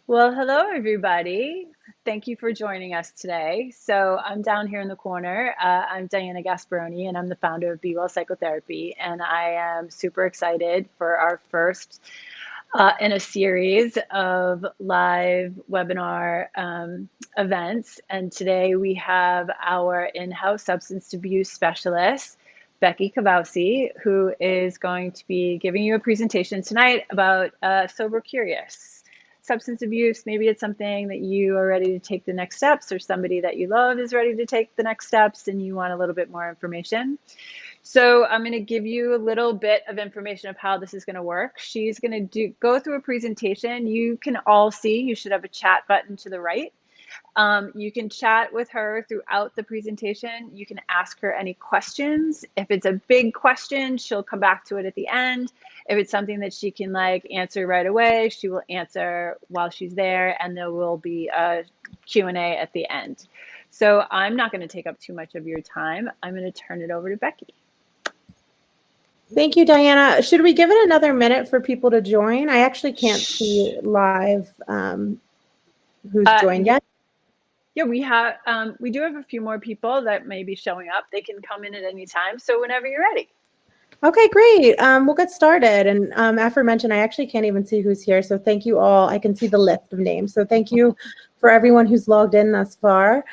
Well, hello, everybody. Thank you for joining us today. So, I'm down here in the corner. I'm Diana Gasparoni, and I'm the founder of BeWELL Psychotherapy. And I am super excited for our first in a series of live webinar events. And today we have our in-house substance abuse specialist, Becky Kavoussi, who is going to be giving you a presentation tonight about Sober Curious. Substance abuse, maybe it's something that you are ready to take the next steps, or somebody that you love is ready to take the next steps and you want a little bit more information. So I'm going to give you a little bit of information of how this is going to work. She's going to go through a presentation. You can all see, you should have a chat button to the right. You can chat with her throughout the presentation. You can ask her any questions. If it's a big question, she'll come back to it at the end. If it's something that she can answer right away, she will answer while she's there, and there will be a Q&A at the end. So I'm not going to take up too much of your time. I'm going to turn it over to Becky. Thank you, Diana. Should we give it another minute for people to join? I actually can't see live who's joined yet. Yeah, we do have a few more people that may be showing up. They can come in at any time. So whenever you're ready. Okay, great. We'll get started. And aforementioned, I actually can't even see who's here. So thank you all. I can see the list of names. So thank you for everyone who's logged in thus far.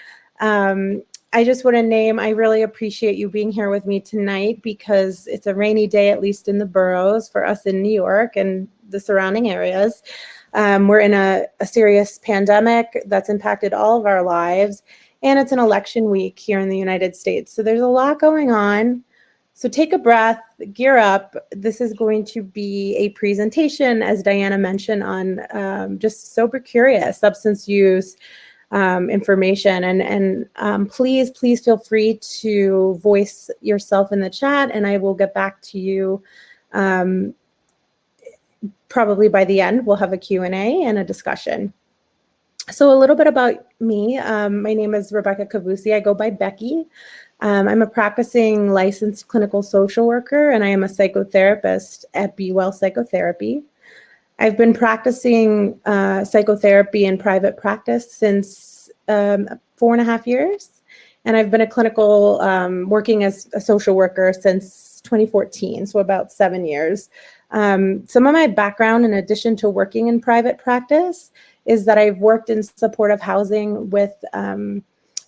I just want to name, I really appreciate you being here with me tonight because it's a rainy day, at least in the boroughs for us in New York and the surrounding areas. We're in a serious pandemic that's impacted all of our lives, and it's an election week here in the United States. So there's a lot going on. So take a breath, gear up. This is going to be a presentation, as Diana mentioned, on just sober curious substance use information. And please feel free to voice yourself in the chat, and I will get back to you. Probably by the end, we'll have a Q&A and a discussion. So a little bit about me. My name is Rebecca Kavoussi. I go by Becky. I'm a practicing licensed clinical social worker, and I am a psychotherapist at BeWELL Psychotherapy. I've been practicing psychotherapy in private practice since 4.5 years, and I've been a clinical working as a social worker since 2014, so about 7 years. Some of my background, in addition to working in private practice, is that I've worked in supportive housing with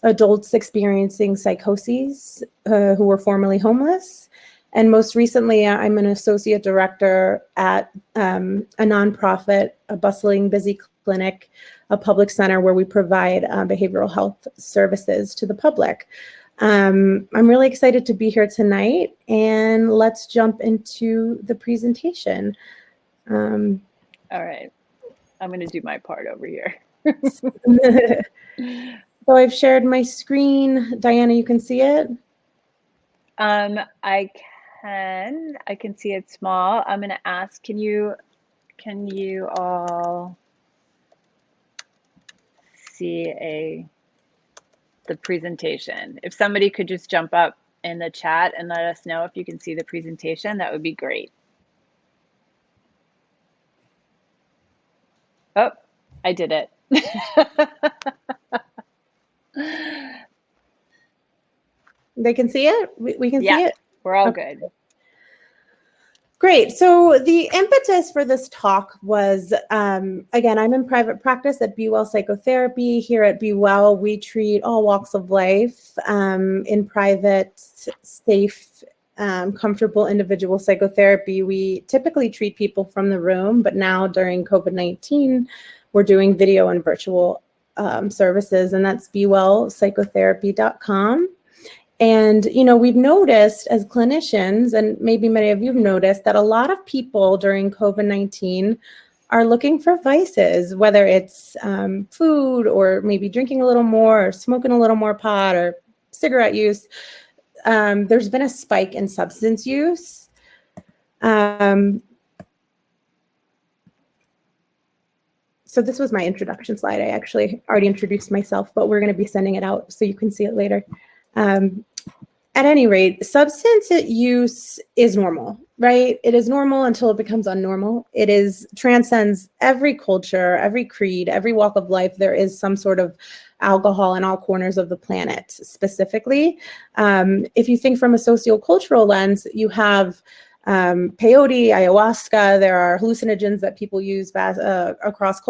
adults experiencing psychoses who were formerly homeless. And most recently, I'm an associate director at a nonprofit, a bustling, busy clinic, a public center where we provide behavioral health services to the public. I'm really excited to be here tonight, and let's jump into the presentation. All right, I'm going to do my part over here. So I've shared my screen. Diana, you can see it? I can see it small. I'm going to ask, can you all see the presentation? If somebody could just jump up in the chat and let us know if you can see the presentation, that would be great. Oh, I did it. They can see it? We can see it? We're all good. Great. So the impetus for this talk was, again, I'm in private practice at BeWELL Psychotherapy. Here at BeWELL, we treat all walks of life in private, safe, comfortable individual psychotherapy. We typically treat people from the room, but now during COVID-19, we're doing video and virtual services, and that's BeWELLpsychotherapy.com. And, you know, we've noticed as clinicians, and maybe many of you have noticed, that a lot of people during COVID-19 are looking for vices, whether it's food or maybe drinking a little more or smoking a little more pot or cigarette use. There's been a spike in substance use. So this was my introduction slide. I actually already introduced myself, but we're going to be sending it out so you can see it later. at any rate, substance use is normal, right? It is normal until it becomes unnormal. It is transcends every culture, every creed, every walk of life. There is some sort of alcohol in all corners of the planet. Specifically, if you think from a sociocultural lens, you have peyote, ayahuasca. There are hallucinogens that people use across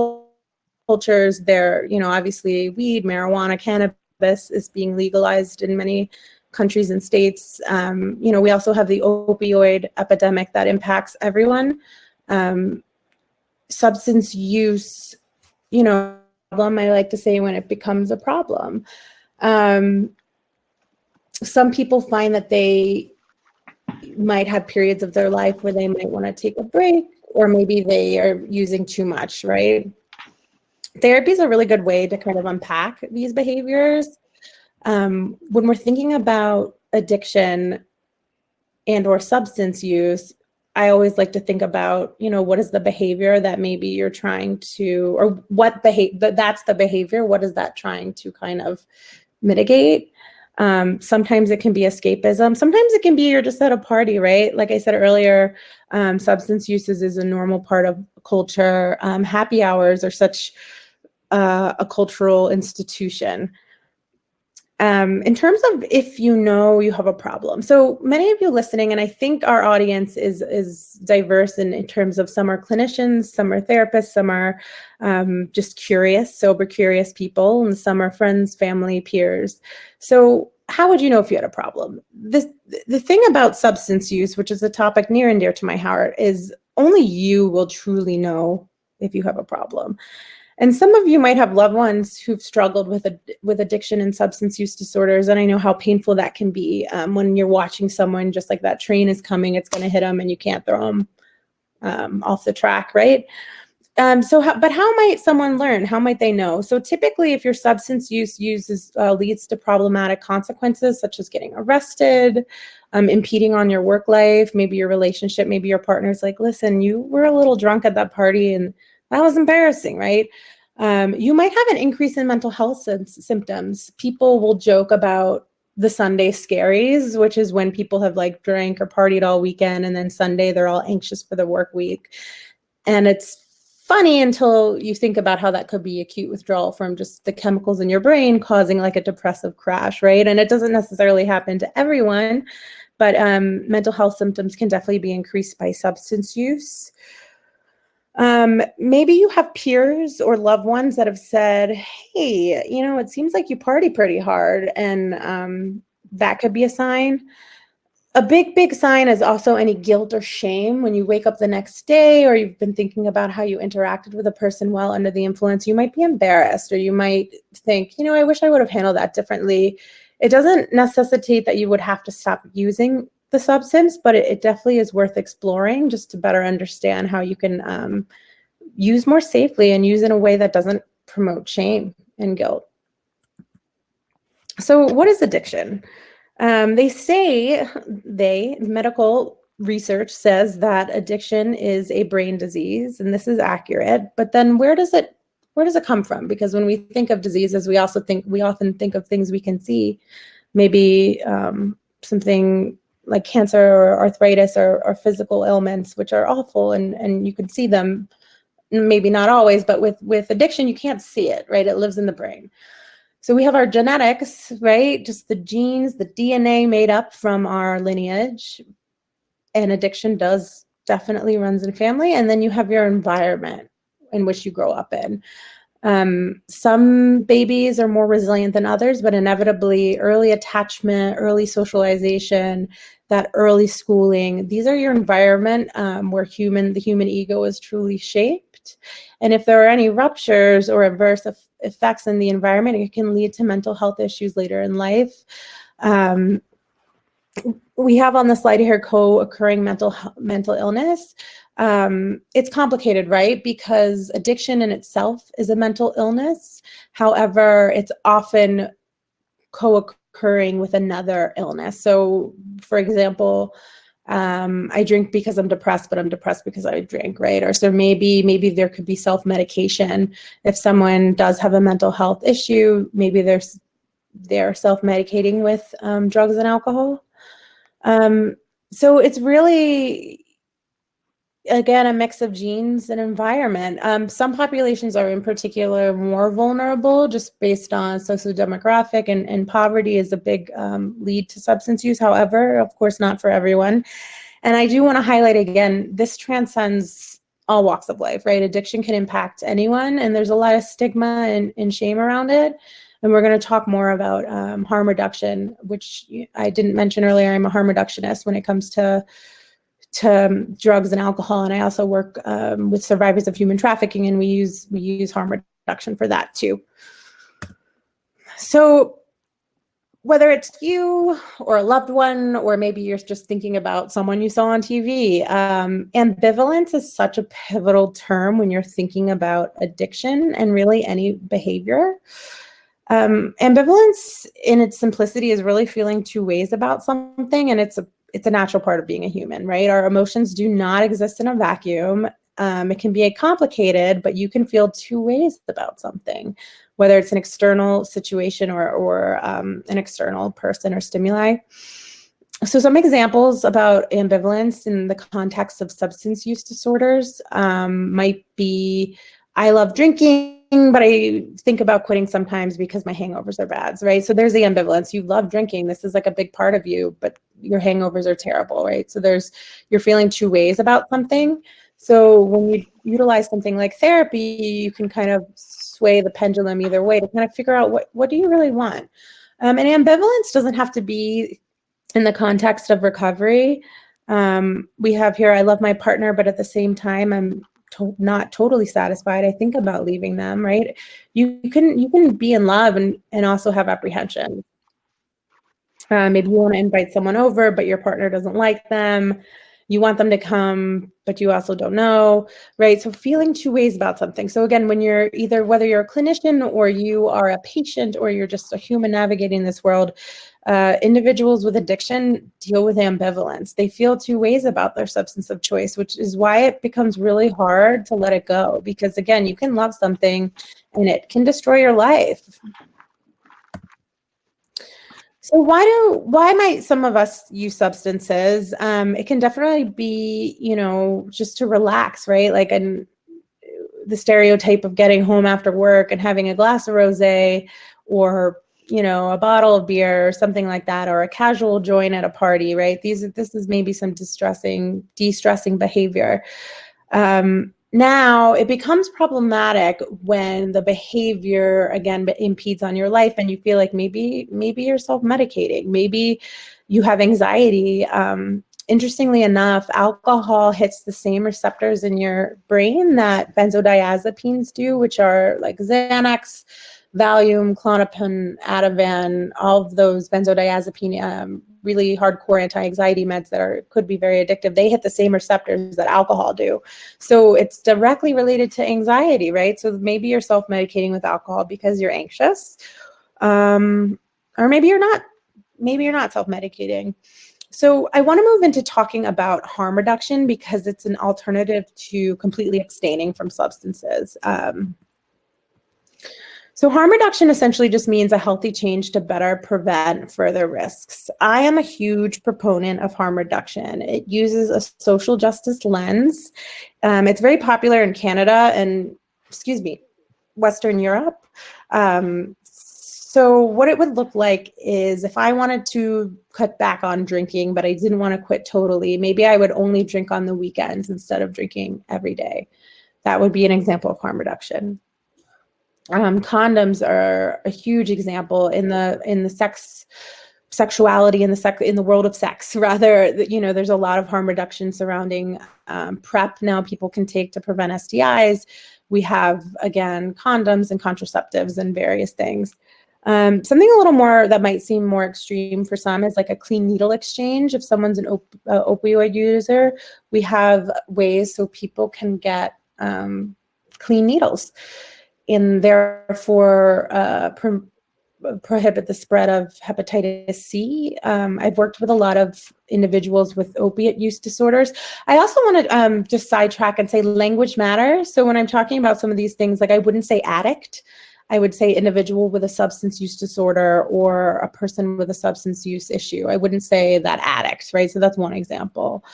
cultures. There, obviously weed, marijuana, cannabis is being legalized in many countries and states. We also have the opioid epidemic that impacts everyone. Substance use, problem, I like to say, when it becomes a problem. Some people find that they might have periods of their life where they might want to take a break, or maybe they are using too much, right? Therapy is a really good way to kind of unpack these behaviors. When we're thinking about addiction and or substance use, I always like to think about, what is the behavior that maybe you're trying to, or that's the behavior, what is that trying to kind of mitigate? Sometimes it can be escapism. Sometimes it can be you're just at a party, right? Like I said earlier, substance uses is a normal part of culture. Happy hours are such a cultural institution. In terms of if you have a problem. So many of you listening, and I think our audience is diverse in terms of some are clinicians, some are therapists, some are just curious, sober, curious people, and some are friends, family, peers. So how would you know if you had a problem? The thing about substance use, which is a topic near and dear to my heart, is only you will truly know if you have a problem. And some of you might have loved ones who've struggled with addiction and substance use disorders. And I know how painful that can be when you're watching someone, just like that train is coming, it's going to hit them and you can't throw them off the track, right? But how might someone learn? How might they know? So typically, if your substance use leads to problematic consequences, such as getting arrested, impeding on your work life, maybe your relationship, maybe your partner's like, listen, you were a little drunk at that party and that was embarrassing, right? You might have an increase in mental health symptoms. People will joke about the Sunday scaries, which is when people have like drank or partied all weekend, and then Sunday they're all anxious for the work week. And it's funny until you think about how that could be acute withdrawal from just the chemicals in your brain causing like a depressive crash, right? And it doesn't necessarily happen to everyone, but mental health symptoms can definitely be increased by substance use. Maybe you have peers or loved ones that have said, hey, it seems like you party pretty hard, and that could be a sign. A big sign is also any guilt or shame when you wake up the next day, or you've been thinking about how you interacted with a person while under the influence. You might be embarrassed, or you might think, I wish I would have handled that differently. It doesn't necessitate that you would have to stop using the substance, but it definitely is worth exploring just to better understand how you can use more safely and use in a way that doesn't promote shame and guilt. So what is addiction? Medical research says that addiction is a brain disease, and this is accurate. But then where does it come from? Because when we think of diseases, we often think of things we can see, maybe something like cancer or arthritis or physical ailments, which are awful, and you can see them, maybe not always, but with addiction, you can't see it, right? It lives in the brain. So we have our genetics, right? Just the genes, the DNA made up from our lineage, and addiction definitely runs in family. And then you have your environment in which you grow up in. Some babies are more resilient than others, but inevitably early attachment, early socialization, that early schooling, these are your environment where the human ego is truly shaped. And if there are any ruptures or adverse effects in the environment, it can lead to mental health issues later in life. We have on the slide here co-occurring mental illness. It's complicated, right? Because addiction in itself is a mental illness. However, it's often co-occurring with another illness. So, for example, I drink because I'm depressed, but I'm depressed because I drink, right? Or so maybe there could be self-medication. If someone does have a mental health issue, maybe they're self-medicating with drugs and alcohol. So it's really, again, a mix of genes and environment. Some populations are in particular more vulnerable just based on sociodemographic, and poverty is a big lead to substance use. However, of course, not for everyone. And I do want to highlight again, this transcends all walks of life, right? Addiction can impact anyone, and there's a lot of stigma and shame around it. And we're going to talk more about harm reduction, which I didn't mention earlier. I'm a harm reductionist when it comes to drugs and alcohol, and I also work with survivors of human trafficking, and we use harm reduction for that too. So whether it's you or a loved one, or maybe you're just thinking about someone you saw on TV, ambivalence is such a pivotal term when you're thinking about addiction and really any behavior. Ambivalence in its simplicity is really feeling two ways about something, and it's a natural part of being a human, right? Our emotions do not exist in a vacuum. It can be complicated, but you can feel two ways about something, whether it's an external situation or an external person or stimuli. So some examples about ambivalence in the context of substance use disorders might be, I love drinking, but I think about quitting sometimes because my hangovers are bad, right? So there's the ambivalence. You love drinking. This is like a big part of you, but your hangovers are terrible, right? So you're feeling two ways about something. So when you utilize something like therapy, you can kind of sway the pendulum either way to kind of figure out what do you really want. And ambivalence doesn't have to be in the context of recovery. We have here, I love my partner, but at the same time, I'm not totally satisfied. I think about leaving them, right? You can be in love and also have apprehension. Maybe you want to invite someone over, but your partner doesn't like them. You want them to come, but you also don't know, right? So feeling two ways about something. So again, when you're whether you're a clinician or you are a patient or you're just a human navigating this world, individuals with addiction deal with ambivalence. They feel two ways about their substance of choice, which is why it becomes really hard to let it go. Because again, you can love something and it can destroy your life. So why might some of us use substances? It can definitely be, just to relax, right? Like the stereotype of getting home after work and having a glass of rosé, or a bottle of beer or something like that, or a casual joint at a party, right? This is maybe some de-stressing behavior. Now it becomes problematic when the behavior again impedes on your life and you feel like maybe you're self-medicating, maybe you have anxiety. Interestingly enough, alcohol hits the same receptors in your brain that benzodiazepines do, which are like Xanax, Valium, Klonopin, Ativan, all of those benzodiazepine, really hardcore anti-anxiety meds that could be very addictive. They hit the same receptors that alcohol do. So it's directly related to anxiety, right? So maybe you're self-medicating with alcohol because you're anxious, or maybe you're not self-medicating. So I want to move into talking about harm reduction because it's an alternative to completely abstaining from substances. So harm reduction essentially just means a healthy change to better prevent further risks. I am a huge proponent of harm reduction. It uses a social justice lens. It's very popular in Canada and, Western Europe. So what it would look like is if I wanted to cut back on drinking, but I didn't want to quit totally, maybe I would only drink on the weekends instead of drinking every day. That would be an example of harm reduction. Condoms are a huge example in the sexuality in the world of sex. Rather, there's a lot of harm reduction surrounding PrEP now people can take to prevent STIs. We have, again, condoms and contraceptives and various things. Something a little more that might seem more extreme for some is like a clean needle exchange. If someone's an opioid user, we have ways so people can get clean needles, and therefore prohibit the spread of hepatitis C. I've worked with a lot of individuals with opiate use disorders. I also want to just sidetrack and say language matters. So when I'm talking about some of these things, like I wouldn't say addict. I would say individual with a substance use disorder or a person with a substance use issue. I wouldn't say that addict, right? So that's one example.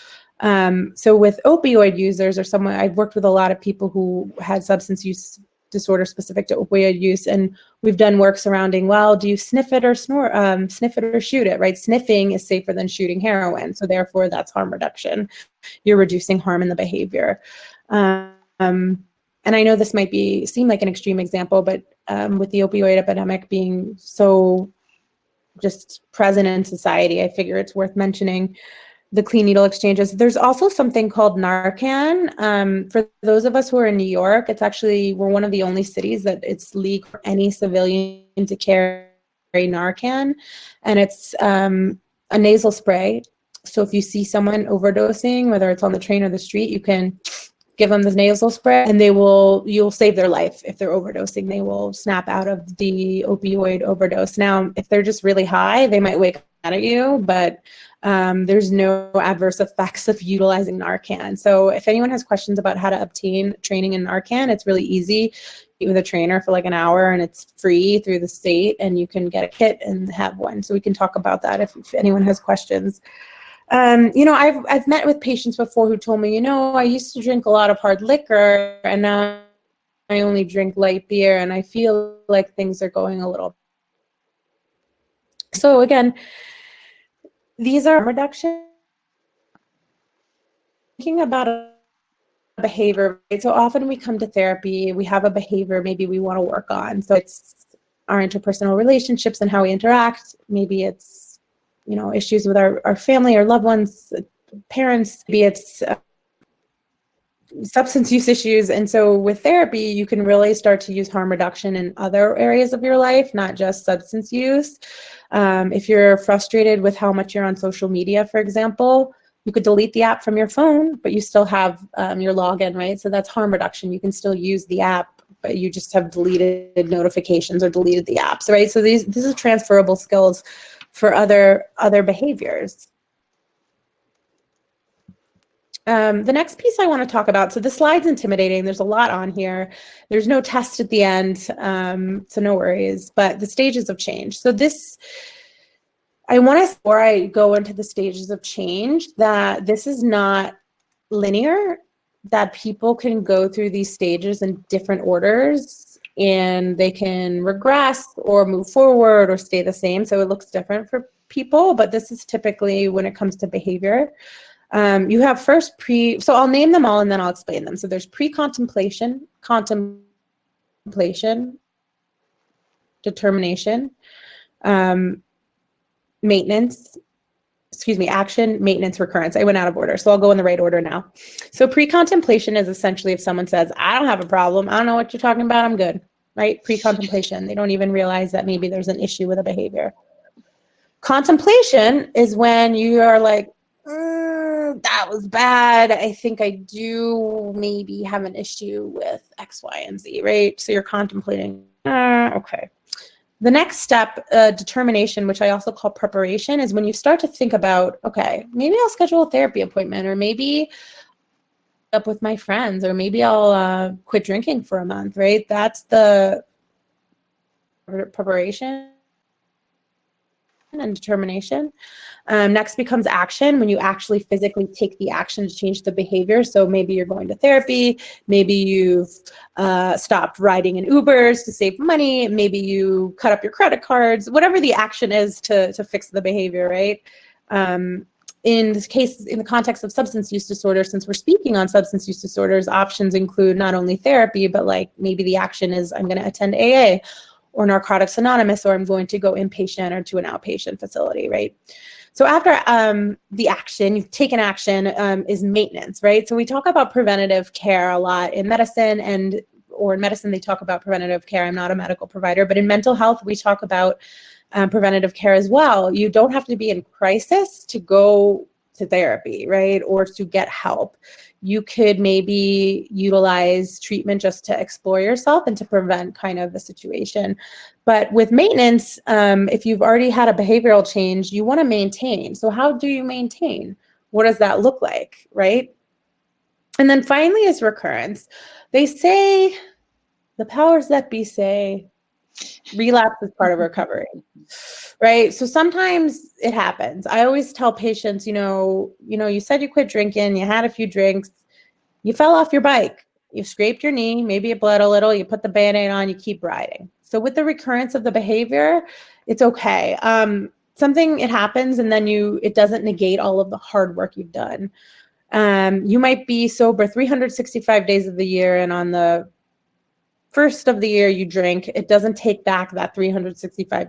So with opioid users or someone, I've worked with a lot of people who had substance use disorder specific to opioid use, and we've done work surrounding, well, do you sniff it or sniff it or shoot it, right? Sniffing is safer than shooting heroin, so therefore that's harm reduction. You're reducing harm in the behavior. And I know this might seem like an extreme example, but with the opioid epidemic being so just present in society, I figure it's worth mentioning the clean needle exchanges. There's also something called Narcan. For those of us who are in New York, we're one of the only cities that it's legal for any civilian to carry Narcan, and it's a nasal spray. So if you see someone overdosing, whether it's on the train or the street, you can give them the nasal spray, and you'll save their life. If they're overdosing, they will snap out of the opioid overdose. Now, if they're just really high, they might wake up at you, but there's no adverse effects of utilizing Narcan. So if anyone has questions about how to obtain training in Narcan, it's really easy. Meet with a trainer for like an hour, and it's free through the state, and you can get a kit and have one. So we can talk about that if anyone has questions. I've met with patients before who told me, I used to drink a lot of hard liquor, and now I only drink light beer, and I feel like things are going a little. So again, these are reduction. Thinking about a behavior, right? So often we come to therapy, we have a behavior maybe we want to work on. So it's our interpersonal relationships and how we interact. Maybe it's issues with our family, our loved ones, parents. Maybe it's substance use issues. And so with therapy, you can really start to use harm reduction in other areas of your life, not just substance use. If you're frustrated with how much you're on social media, for example, you could delete the app from your phone, but you still have your login, right? So that's harm reduction. You can still use the app, but you just have deleted notifications or deleted the apps, right? So these are transferable skills for other behaviors. The next piece I want to talk about, so the slide's intimidating. There's a lot on here. There's no test at the end, so no worries, but the stages of change. So I want to, before I go into the stages of change, that this is not linear, that people can go through these stages in different orders, and they can regress or move forward or stay the same. So it looks different for people, but this is typically when it comes to behavior. You have first so I'll name them all and then I'll explain them. So there's pre-contemplation, contemplation, determination, action, maintenance, recurrence. I went out of order, so I'll go in the right order now. So pre-contemplation is essentially if someone says, I don't have a problem, I don't know what you're talking about, I'm good, right? Pre-contemplation, they don't even realize that maybe there's an issue with a behavior. Contemplation is when you are like, that was bad. I think I do maybe have an issue with X, Y, and Z, right? So you're contemplating, okay. The next step, determination, which I also call preparation, is when you start to think about, okay, maybe I'll schedule a therapy appointment, or maybe up with my friends, or maybe I'll quit drinking for a month, right? That's the preparation and determination. Next becomes action, when you actually physically take the action to change the behavior. So maybe you're going to therapy, maybe you've stopped riding in Ubers to save money, maybe you cut up your credit cards, whatever the action is to fix the behavior, right? In this case, in the context of substance use disorder, since we're speaking on substance use disorders, options include not only therapy, but like maybe the action is I'm going to attend AA or Narcotics Anonymous, or I'm going to go inpatient or to an outpatient facility, right? So after the action, you've taken action, is maintenance, right? So we talk about preventative care a lot in medicine, or in medicine they talk about preventative care. I'm not a medical provider, but in mental health we talk about preventative care as well. You don't have to be in crisis to go to therapy, right? Or to get help. You could maybe utilize treatment just to explore yourself and to prevent kind of the situation. But with maintenance, if you've already had a behavioral change, you want to maintain. So how do you maintain? What does that look like, right? And then finally is recurrence. They say, the powers that be say, Relapse is part of recovery, right? So sometimes it happens. I always tell patients, you said you quit drinking, you had a few drinks, you fell off your bike, you scraped your knee, maybe it bled a little, you put the Band-Aid on, you keep riding. So with the recurrence of the behavior, it's okay. It happens, and then it doesn't negate all of the hard work you've done. You might be sober 365 days of the year, and on the first of the year you drink, it doesn't take back that 365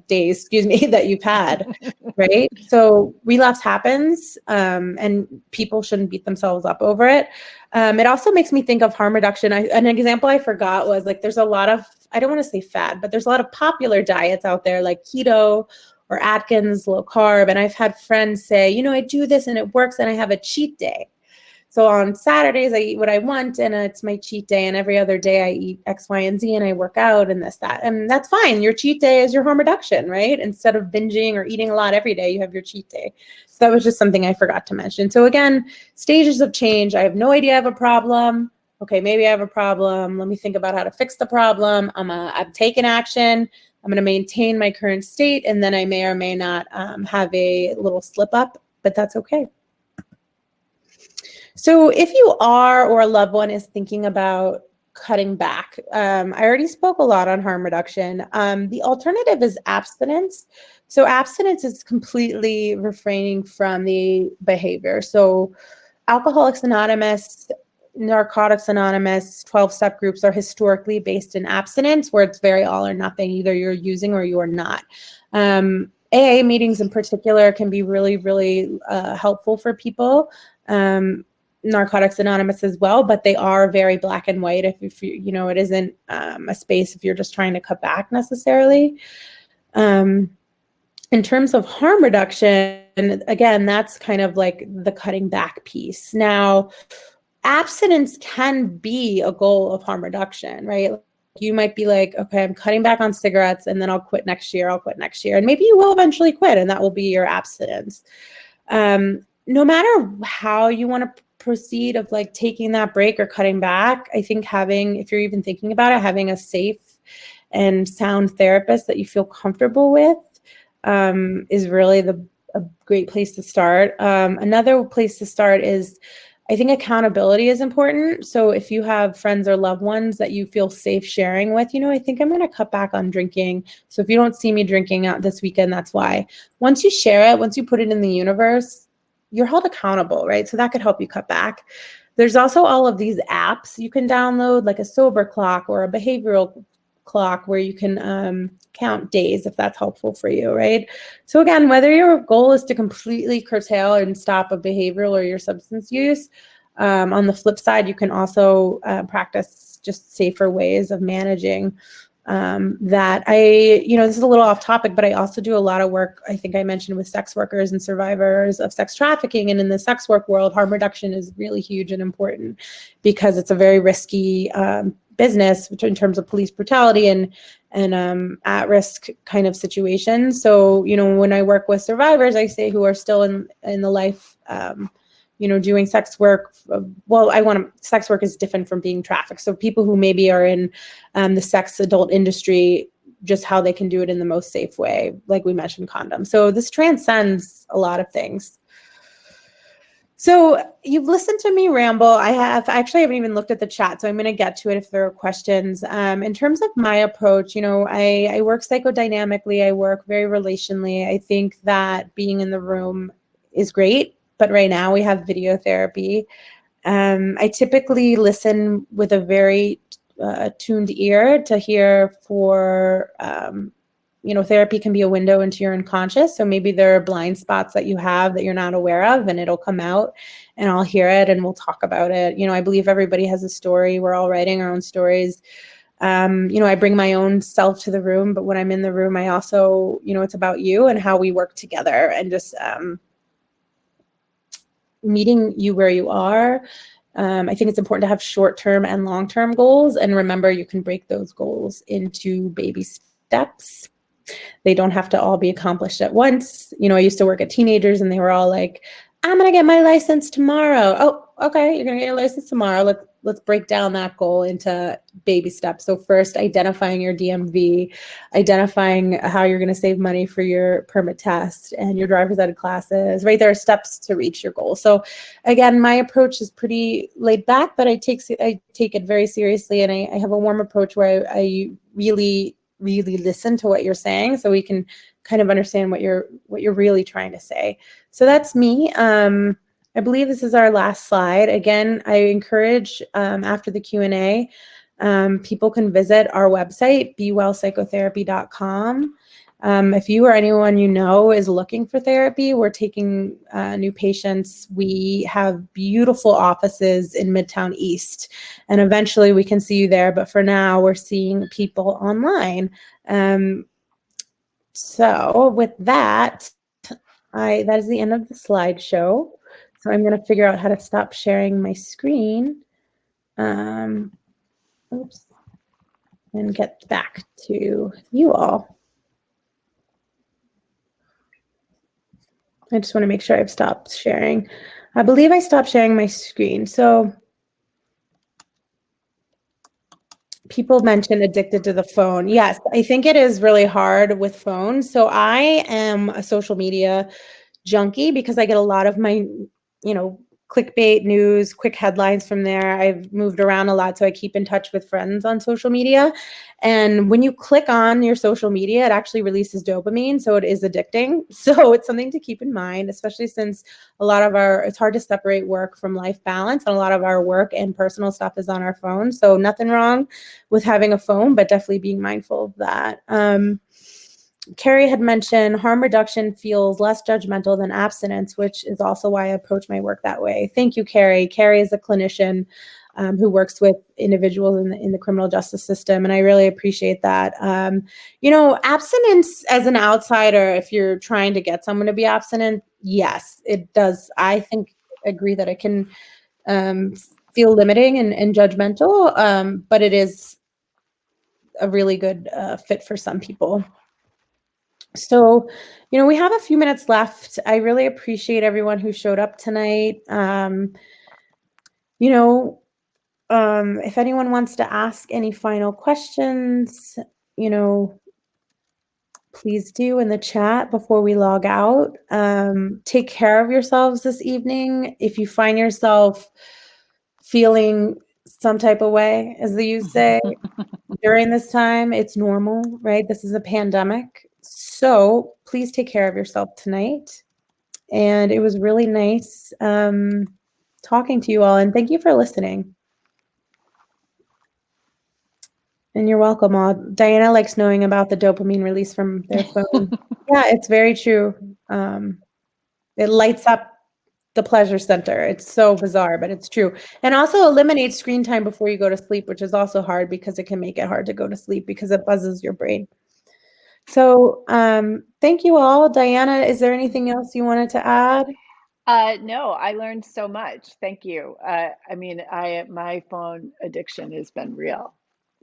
days, that you've had, right? So relapse happens, and people shouldn't beat themselves up over it. It also makes me think of harm reduction. An example I forgot was there's a lot of, I don't want to say fad, but there's a lot of popular diets out there like keto or Atkins, low carb. And I've had friends say, I do this and it works and I have a cheat day. So on Saturdays, I eat what I want and it's my cheat day. And every other day I eat X, Y, and Z and I work out and this, that. And that's fine. Your cheat day is your harm reduction, right? Instead of binging or eating a lot every day, you have your cheat day. So that was just something I forgot to mention. So again, stages of change. I have no idea I have a problem. Okay, maybe I have a problem. Let me think about how to fix the problem. I'm taking action. I'm going to maintain my current state. And then I may or may not have a little slip up, but that's okay. So if you are or a loved one is thinking about cutting back, I already spoke a lot on harm reduction. The alternative is abstinence. So abstinence is completely refraining from the behavior. So Alcoholics Anonymous, Narcotics Anonymous, 12-step groups are historically based in abstinence, where it's very all or nothing. Either you're using or you are not. AA meetings in particular can be really, really helpful for people. Narcotics Anonymous as well, but they are very black and white. If you, it isn't a space if you're just trying to cut back necessarily. In terms of harm reduction, again, that's kind of like the cutting back piece. Now, abstinence can be a goal of harm reduction, right? You might be like, okay, I'm cutting back on cigarettes and then I'll quit next year. And maybe you will eventually quit and that will be your abstinence. No matter how you want to proceed of taking that break or cutting back, I think if you're even thinking about it, having a safe and sound therapist that you feel comfortable with is really a great place to start. Another place to start is, I think accountability is important. So if you have friends or loved ones that you feel safe sharing with, I think I'm going to cut back on drinking. So if you don't see me drinking out this weekend, that's why. Once you share it, once you put it in the universe, you're held accountable, right? So that could help you cut back. There's also all of these apps you can download, like a sober clock or a behavioral clock, where you can count days if that's helpful for you, right? So again, whether your goal is to completely curtail and stop a behavioral or your substance use, on the flip side, you can also practice just safer ways of managing that. This is a little off topic, but I also do a lot of work, I think I mentioned, with sex workers and survivors of sex trafficking. And in the sex work world, harm reduction is really huge and important because it's a very risky business in terms of police brutality and at-risk kind of situations. So, when I work with survivors, I say who are still in the life, doing sex work. Sex work is different from being trafficked. So people who maybe are in the sex adult industry, just how they can do it in the most safe way, like we mentioned, condoms. So this transcends a lot of things. So you've listened to me ramble. I haven't even looked at the chat, so I'm going to get to it if there are questions. In terms of my approach, I work psychodynamically. I work very relationally. I think that being in the room is great, but right now we have video therapy. I typically listen with a very tuned ear to hear for, therapy can be a window into your unconscious. So maybe there are blind spots that you have that you're not aware of, and it'll come out and I'll hear it and we'll talk about it. I believe everybody has a story. We're all writing our own stories. I bring my own self to the room, but when I'm in the room, I also, it's about you and how we work together and just meeting you where you are. I think it's important to have short-term and long-term goals. And remember, you can break those goals into baby steps. They don't have to all be accomplished at once. I used to work at teenagers and they were all like, I'm going to get my license tomorrow. Oh, okay. You're going to get your license tomorrow. let's break down that goal into baby steps. So first, identifying your DMV, identifying how you're going to save money for your permit test and your driver's ed classes, right? There are steps to reach your goal. So again, my approach is pretty laid back, but I take it very seriously, and I have a warm approach where I really listen to what you're saying, so we can kind of understand what you're really trying to say. So that's me. I believe this is our last slide. Again, I encourage after the Q&A, people can visit our website, BeWELLpsychotherapy.com. If you or anyone you know is looking for therapy, we're taking new patients. We have beautiful offices in Midtown East, and eventually we can see you there. But for now, we're seeing people online. So with that, that is the end of the slideshow. So I'm going to figure out how to stop sharing my screen. Oops. And get back to you all. I just want to make sure I've stopped sharing. I believe I stopped sharing my screen. So people mentioned addicted to the phone. Yes, I think it is really hard with phones. So I am a social media junkie because I get a lot of my, clickbait news, quick headlines from there. I've moved around a lot, so I keep in touch with friends on social media. And when you click on your social media, it actually releases dopamine, so it is addicting. So it's something to keep in mind, especially since it's hard to separate work from life balance, and a lot of our work and personal stuff is on our phone. So nothing wrong with having a phone, but definitely being mindful of that. Carrie had mentioned harm reduction feels less judgmental than abstinence, which is also why I approach my work that way. Thank you, Carrie. Carrie is a clinician who works with individuals in the criminal justice system, and I really appreciate that. Abstinence as an outsider, if you're trying to get someone to be abstinent, yes, it does. Agree that it can feel limiting and judgmental, but it is a really good fit for some people. So, we have a few minutes left. I really appreciate everyone who showed up tonight. If anyone wants to ask any final questions, please do in the chat before we log out. Take care of yourselves this evening. If you find yourself feeling some type of way, as they used to say, during this time, it's normal, right? This is a pandemic. So please take care of yourself tonight. And it was really nice talking to you all. And thank you for listening. And you're welcome all. Diana likes knowing about the dopamine release from their phone. Yeah, it's very true. It lights up the pleasure center. It's so bizarre, but it's true. And also eliminate screen time before you go to sleep, which is also hard because it can make it hard to go to sleep because it buzzes your brain. So thank you all. Diana, is there anything else you wanted to add? No, I learned so much. Thank you. My phone addiction has been real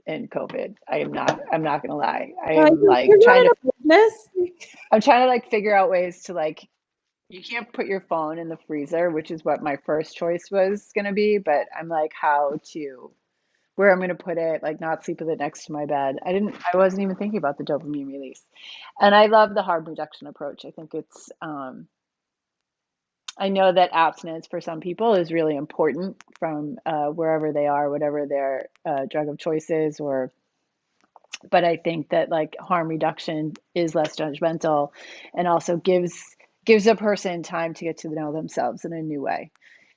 in COVID. I'm not gonna lie. I am like You're running a business. I'm trying to like figure out ways to like, you can't put your phone in the freezer, which is what my first choice was gonna be, but I'm like, where I'm gonna put it, like not sleep with it next to my bed. I wasn't even thinking about the dopamine release. And I love the harm reduction approach. I think I know that abstinence for some people is really important from wherever they are, whatever their drug of choice is, but I think that like harm reduction is less judgmental and also gives a person time to get to know themselves in a new way.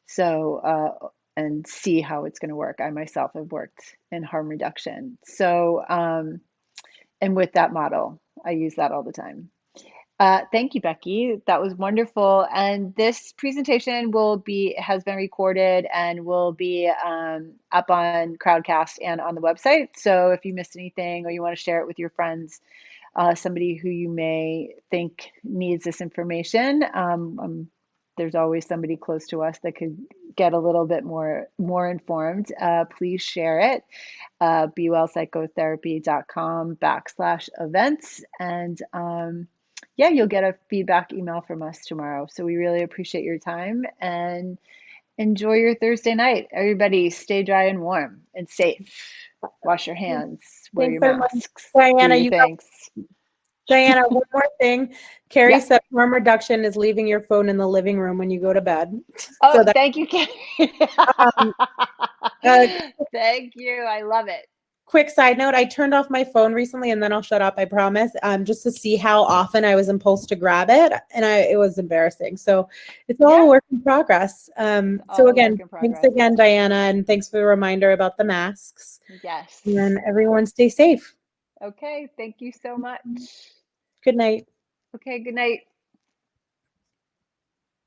So and see how it's going to work. I myself have worked in harm reduction. So and with that model, I use that all the time. Thank you, Becky. That was wonderful. And this presentation has been recorded and will be up on Crowdcast and on the website. So if you missed anything or you want to share it with your friends, somebody who you may think needs this information, there's always somebody close to us that could get a little bit more informed. Please share it. BeWellPsychotherapy.com/events. And yeah, you'll get a feedback email from us tomorrow. So we really appreciate your time. And Enjoy your Thursday night. Everybody stay dry and warm and safe. Wash your hands, wear Thanks your so much, masks, do Diana. your things. Diana, one more thing. Carrie Yeah. said harm reduction is leaving your phone in the living room when you go to bed. Oh, So that thank you, Kay. um, uh, Thank you. I love it. quick side note, I turned off my phone recently and then I'll shut up, I promise, just to see how often I was impulsed to grab it. And it was embarrassing. So it's all a Yeah, work in progress. So all a work again, in thanks progress. again, Diana, and thanks for the reminder about the masks. Yes. And everyone stay safe. Okay, thank you so much. Good night. Okay, good night.